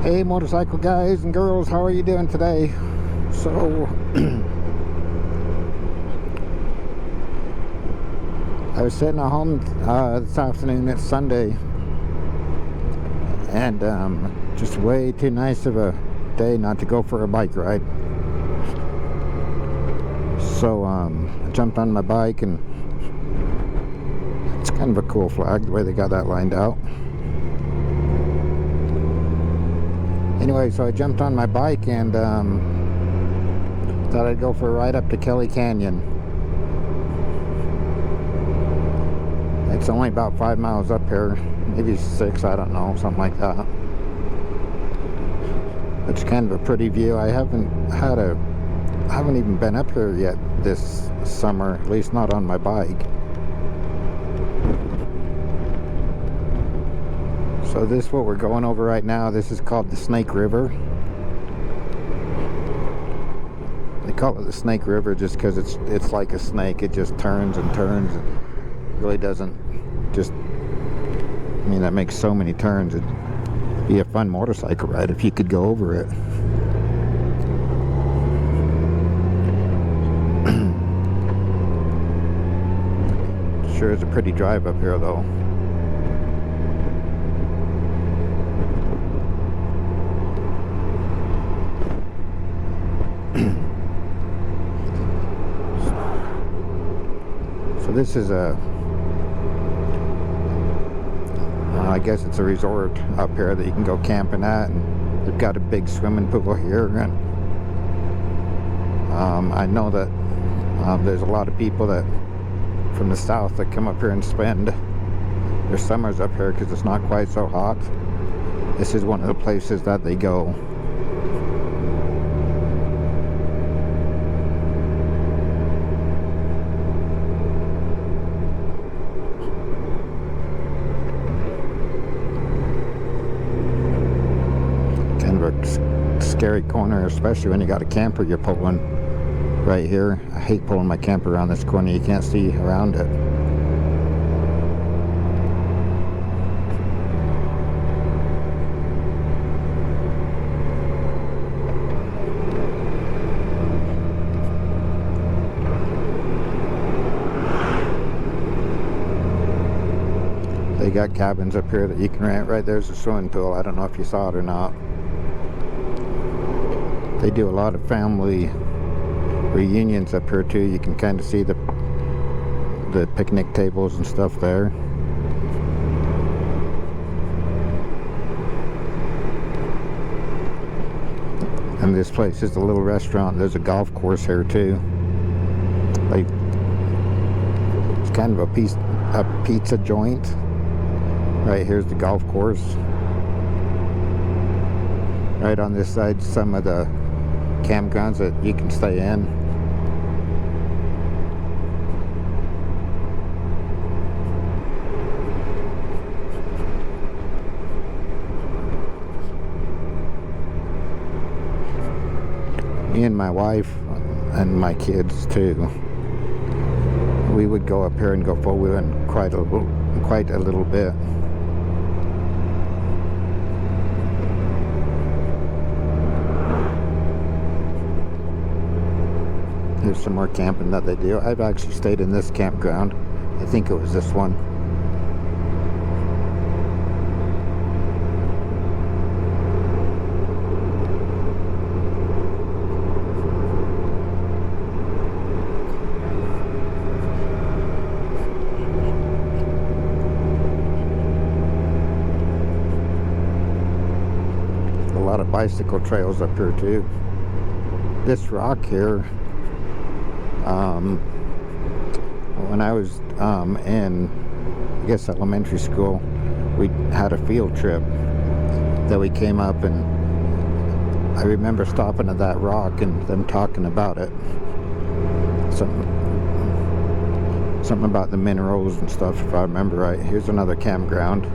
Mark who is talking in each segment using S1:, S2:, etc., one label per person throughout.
S1: Hey motorcycle guys and girls, how are you doing today? So I was sitting at home this afternoon. It's Sunday, and just way too nice of a day not to go for a bike ride. So I jumped on my bike, and it's kind of a cool flag the way they got that lined out. Anyway, so I jumped on my bike and thought I'd go for a ride up to Kelly Canyon. It's only about 5 miles up here, maybe 6, I don't know, something like that. It's kind of a pretty view. I haven't even been up here yet this summer, at least not on my bike. So this is what we're going over right now. This is called the Snake River. They call it the Snake River just because it's like a snake. It just turns and turns. It really doesn't just, I mean, that makes so many turns. It'd be a fun motorcycle ride if you could go over it. Sure is a pretty drive up here though. So this is I guess it's a resort up here that you can go camping at, and they've got a big swimming pool here, and I know that there's a lot of people that from the south that come up here and spend their summers up here because it's not quite so hot. This is one of the places that they go. Scary corner, especially when you got a camper you're pulling right here. I hate pulling my camper around this corner. You can't see around it. They got cabins up here that you can rent. Right there's a swimming pool. I don't know if you saw it or not. They do a lot of family reunions up here too. You can kind of see the picnic tables and stuff there. And this place is a little restaurant. There's a golf course here too. Like, it's kind of a pizza joint. Right here's the golf course. Right on this side, some of the campgrounds that you can stay in. Me and my wife and my kids too, we would go up here and go forward in quite a little bit. There's some more camping that they do. I've actually stayed in this campground. I think it was this one. A lot of bicycle trails up here too. This rock here, when I was in, I guess, elementary school, we had a field trip that we came up, and I remember stopping at that rock and them talking about it. Something about the minerals and stuff, if I remember right. Here's another campground.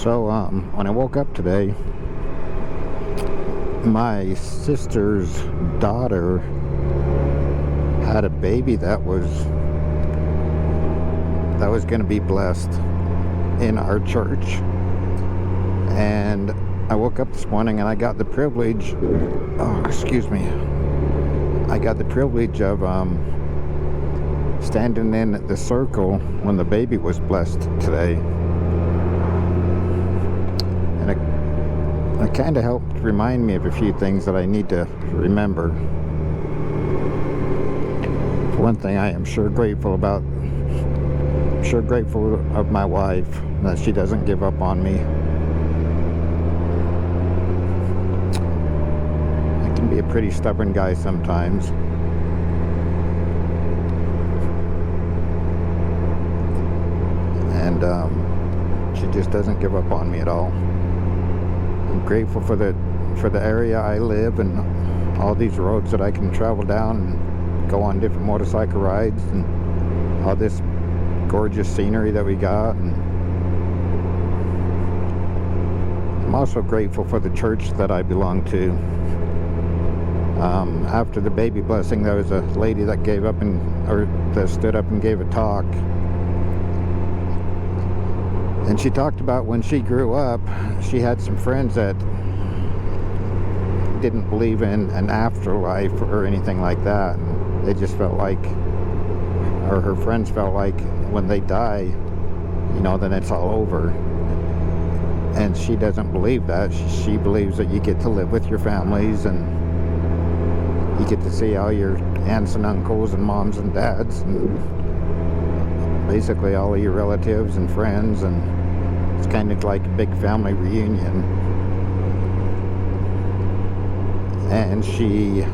S1: So when I woke up today, my sister's daughter had a baby that was going to be blessed in our church. And I woke up this morning and I got the privilege, I got the privilege of standing in the circle when the baby was blessed today. And it kind of helped remind me of a few things that I need to remember. For one thing, I am sure grateful of my wife, that she doesn't give up on me. I can be a pretty stubborn guy sometimes. And she just doesn't give up on me at all. I'm grateful for the area I live and all these roads that I can travel down and go on different motorcycle rides and all this gorgeous scenery that we got. And I'm also grateful for the church that I belong to. After the baby blessing, there was a lady that that stood up and gave a talk. And she talked about when she grew up, she had some friends that didn't believe in an afterlife or anything like that. And they just felt like, or her friends felt like, when they die, then it's all over. And she doesn't believe that. She believes that you get to live with your families and you get to see all your aunts and uncles and moms and dads and basically all of your relatives and friends, and it's kind of like a big family reunion. And she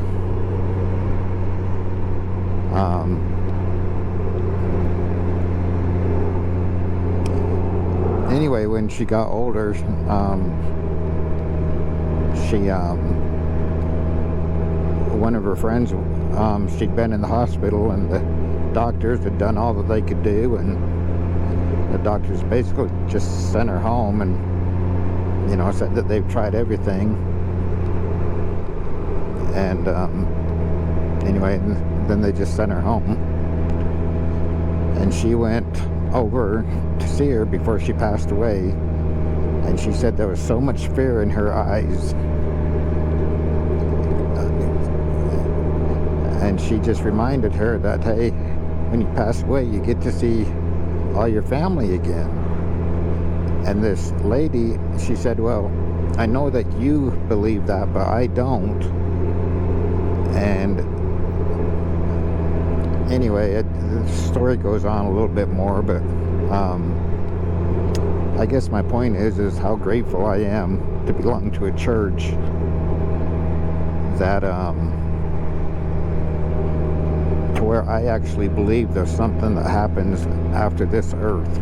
S1: anyway, when she got older, one of her friends, she'd been in the hospital and the doctors had done all that they could do, and the doctors basically just sent her home and said that they've tried everything. And anyway, then they just sent her home. And she went over to see her before she passed away, and she said there was so much fear in her eyes. And she just reminded her that, hey, when you pass away, you get to see all your family again. And this lady, she said, well, I know that you believe that, but I don't. And anyway, the story goes on a little bit more, but I guess my point is how grateful I am to belong to a church that to where I actually believe there's something that happens after this earth,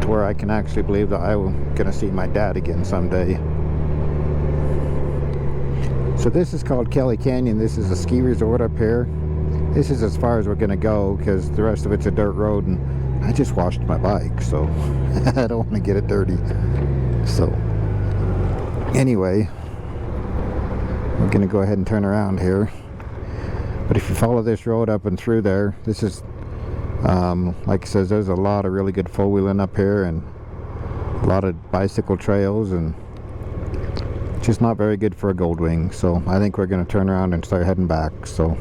S1: to where I can actually believe that I'm gonna see my dad again someday. So this is called Kelly Canyon. This is a ski resort up here. This is as far as we're gonna go because the rest of it's a dirt road, and I just washed my bike, so I don't want to get it dirty. So anyway, we're gonna go ahead and turn around here. But if you follow this road up and through there, this is like it says, there's a lot of really good four-wheeling up here and a lot of bicycle trails, and just not very good for a Goldwing. So I think we're going to turn around and start heading back. So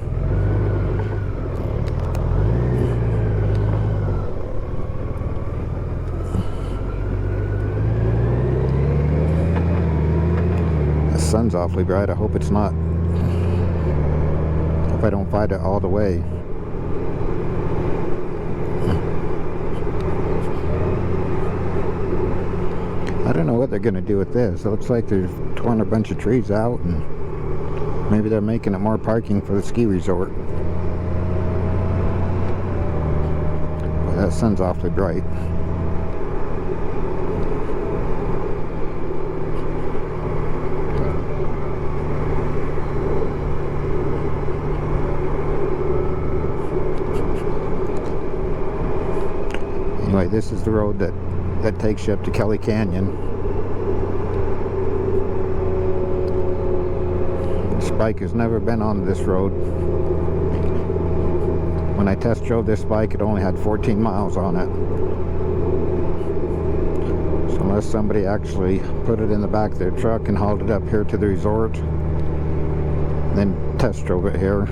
S1: the sun's awfully bright. I hope it's not. Hope I don't fight it all the way. I don't know what they're going to do with this. It looks like they've torn a bunch of trees out, and maybe they're making it more parking for the ski resort. Boy, that sun's awfully bright. Anyway, this is the road that takes you up to Kelly Canyon. bike has never been on this road. When I test drove this bike, it only had 14 miles on it. So unless somebody actually put it in the back of their truck and hauled it up here to the resort, then test drove it here,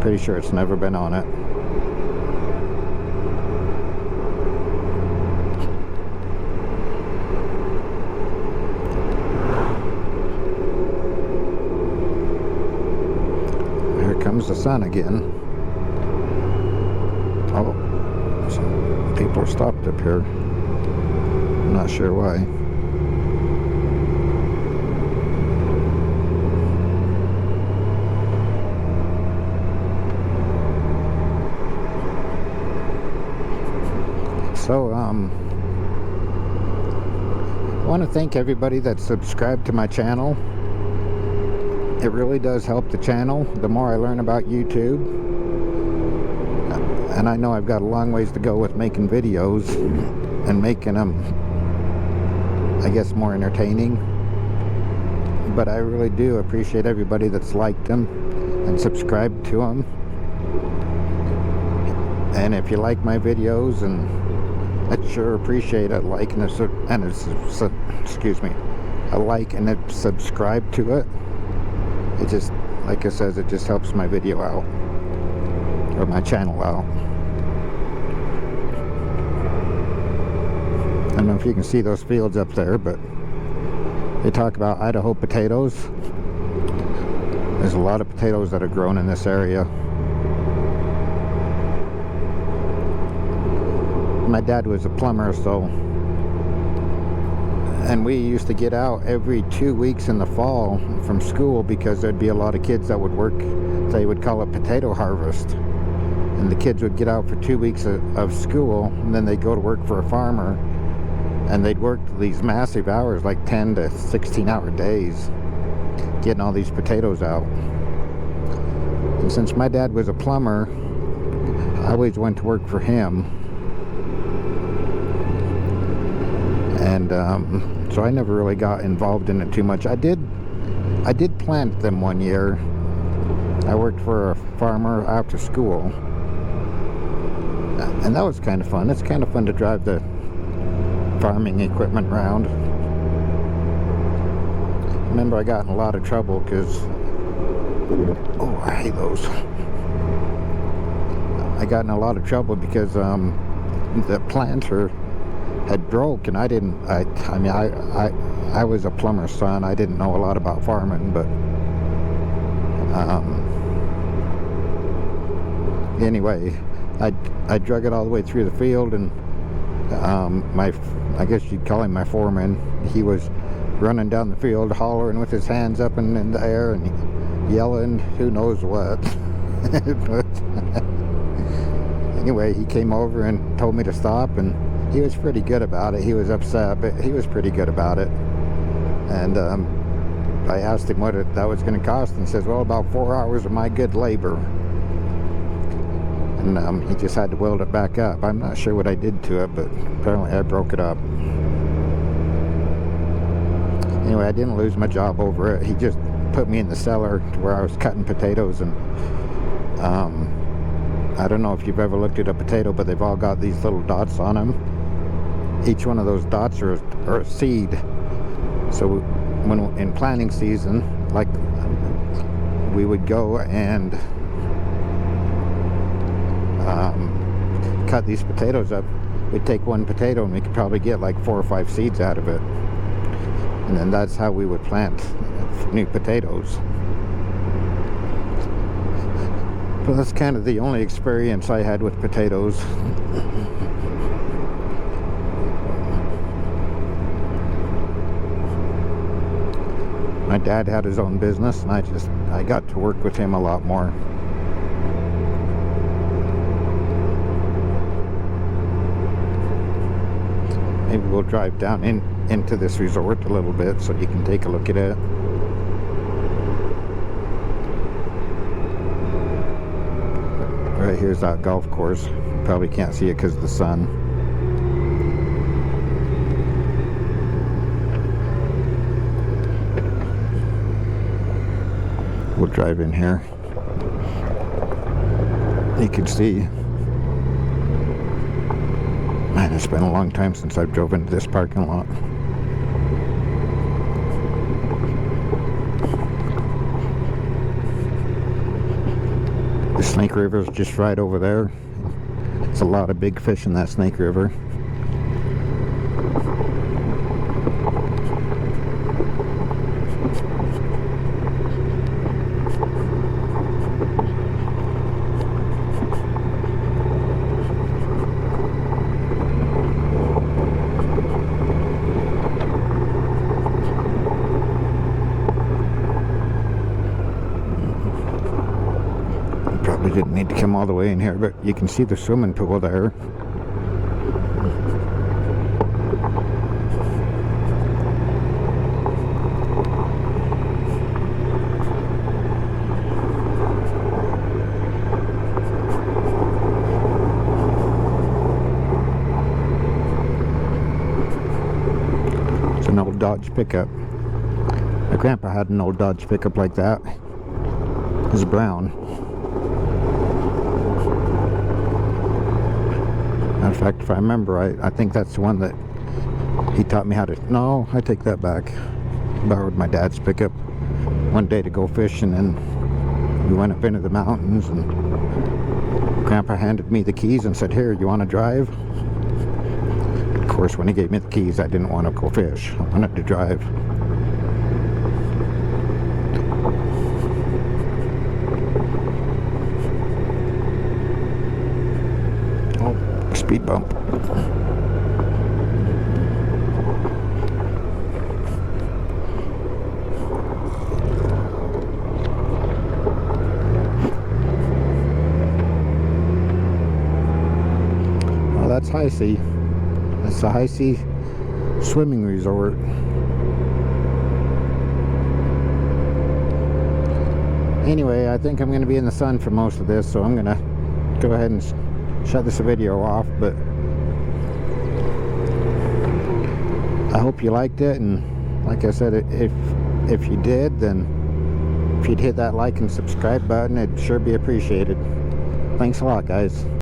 S1: pretty sure it's never been on it. Here comes the sun again. Oh, some people are stopped up here. I'm not sure why. So, I want to thank everybody that subscribed to my channel. It really does help the channel. The more I learn about YouTube, and I know I've got a long ways to go with making videos and making them, I guess, more entertaining. But I really do appreciate everybody that's liked them and subscribed to them. And if you like my videos, and I'd sure appreciate a like and a like and a subscribe to it. It just, like I said, it just helps my video out, or my channel out. I don't know if you can see those fields up there, but they talk about Idaho potatoes. There's a lot of potatoes that are grown in this area. My dad was a plumber, and we used to get out every 2 weeks in the fall from school, because there'd be a lot of kids that would work, they would call it potato harvest. And the kids would get out for 2 weeks of school, and then they'd go to work for a farmer, and they'd work these massive hours, like 10 to 16 hour days, getting all these potatoes out. And since my dad was a plumber, I always went to work for him. And so I never really got involved in it too much. I did plant them one year. I worked for a farmer after school, and that was kind of fun. It's kind of fun to drive the farming equipment around. I remember I got in a lot of trouble because, oh, I hate those. I got in a lot of trouble because the planter had broke, and I was a plumber's son. I didn't know a lot about farming, but anyway, I drug it all the way through the field, and I guess you'd call him my foreman. He was running down the field, hollering with his hands up in the air and yelling who knows what. But anyway, he came over and told me to stop, and he was pretty good about it. He was upset, but he was pretty good about it. And I asked him what that was going to cost, and he says, well, about 4 hours of my good labor. And he just had to weld it back up. I'm not sure what I did to it, but apparently I broke it up. Anyway, I didn't lose my job over it. He just put me in the cellar to where I was cutting potatoes, and I don't know if you've ever looked at a potato, but they've all got these little dots on them. Each one of those dots are a seed. So when in planting season, like, we would go and cut these potatoes up. We'd take one potato and we could probably get like 4 or 5 seeds out of it, and then that's how we would plant new potatoes. But that's kind of the only experience I had with potatoes. My dad had his own business, and I got to work with him a lot more. Maybe we'll drive down into this resort a little bit so you can take a look at it. Right here's that golf course. You probably can't see it because of the sun. drive in here. You can see, man, it's been a long time since I've drove into this parking lot. The Snake River is just right over there. There's a lot of big fish in that Snake River. Probably didn't need to come all the way in here, but you can see the swimming pool there. It's an old Dodge pickup. My grandpa had an old Dodge pickup like that. It was brown. In fact, if I remember right, I think that's the one that he taught me how to... No, I take that back. Borrowed my dad's pickup one day to go fishing, and we went up into the mountains, and Grandpa handed me the keys and said, "Here, you want to drive?" Of course, when he gave me the keys, I didn't want to go fish. I wanted to drive. Speed bump. Well, that's Hi-C. That's the Hi-C swimming resort. Anyway, I think I'm going to be in the sun for most of this, so I'm going to go ahead and shut this video off, but I hope you liked it, and like I said, if you did, then if you'd hit that like and subscribe button, it'd sure be appreciated. Thanks a lot, guys.